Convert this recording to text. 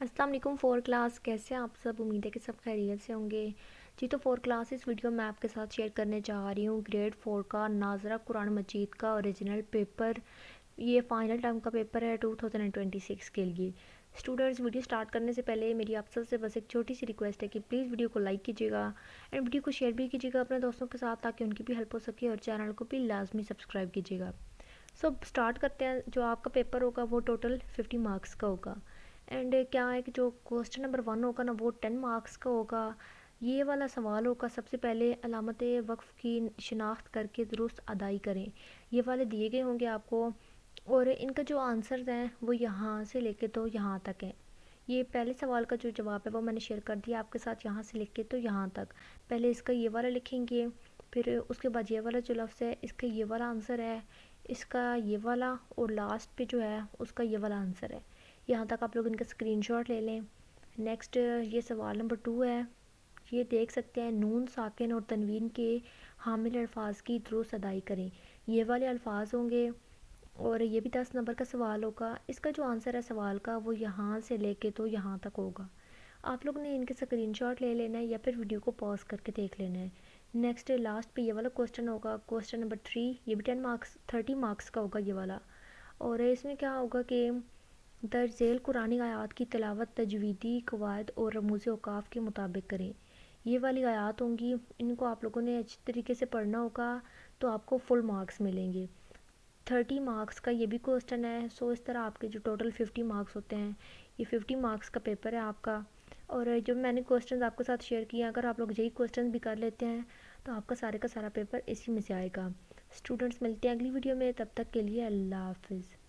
अस्सलाम वालेकुम four class. कैसे हैं आप सब? उम्मीद है कि सब खैरियत से होंगे जी। तो फोर क्लास इस वीडियो में आपके साथ शेयर करने जा रही हूँ ग्रेड 4 का नाजरा कुरान मजीद का ओरिजिनल पेपर। ये फाइनल टर्म का पेपर है 2026 के लिए। स्टूडेंट्स, वीडियो स्टार्ट करने से पहले मेरी आप सबसे बस एक छोटी सी रिक्वेस्ट है कि प्लीज़ वीडियो को लाइक कीजिएगा एंड वीडियो को शेयर भी कीजिएगा अपने दोस्तों के साथ, ताकि उनकी भी हेल्प हो सके, और चैनल को भी लाजमी सब्सक्राइब कीजिएगा। सो स्टार्ट करते हैं। जो आपका पेपर होगा वो टोटल 50 मार्क्स का होगा। एंड क्या है कि जो क्वेश्चन नंबर 1 होगा ना, वो 10 मार्क्स का होगा। ये वाला सवाल होगा, सबसे पहले अलामत वक्फ़ की शिनाख्त करके दुरुस्त अदाई करें। ये वाले दिए गए होंगे आपको, और इनका जो आंसर्स हैं वो यहाँ से लेके तो यहाँ तक है। ये पहले सवाल का जो जवाब है वो मैंने शेयर कर दिया आपके साथ, यहाँ से लेके तो यहाँ तक। पहले इसका ये वाला लिखेंगे, फिर उसके बाद ये वाला जो लफ्ज़ है इसका ये वाला आंसर है, इसका ये वाला, और लास्ट पे जो है उसका ये वाला आंसर है। यहाँ तक आप लोग इनका स्क्रीनशॉट ले लें। नेक्स्ट ये सवाल नंबर 2 है। ये देख सकते हैं, नून साकिन और तनवीन के हामिल अल्फाज की दुरुस्त अदाई करें। ये वाले अल्फाज होंगे, और ये भी 10 नंबर का सवाल होगा। इसका जो आंसर है सवाल का वो यहाँ से लेके तो यहाँ तक होगा। आप लोग ने इनके स्क्रीनशॉट ले लेना है या फिर वीडियो को पॉज करके देख लेना है। नेक्स्ट लास्ट पे ये वाला क्वेश्चन होगा, क्वेश्चन नंबर 3। ये भी 30 मार्क्स का होगा ये वाला। और इसमें क्या होगा कि दर्ज झेल कुरानी आयात की तिलावत तजवीदी कवायद और रमूज़ औक़ाफ़ के मुताबिक करें। ये वाली आयात होंगी, इनको आप लोगों ने अच्छी तरीके से पढ़ना होगा, तो आपको फुल मार्क्स मिलेंगे। 30 मार्क्स का ये भी क्वेश्चन है। सो इस तरह आपके जो टोटल 50 मार्क्स होते हैं, ये 50 मार्क्स का पेपर है आपका। और जो मैंने क्वेश्चन आपके साथ शेयर किए, अगर आप लोग यही क्वेश्चन भी कर लेते हैं तो आपका सारे का सारा पेपर इसी में से आएगा। स्टूडेंट्स, मिलते हैं अगली वीडियो में, तब तक के लिए अल्लाह हाफिज़।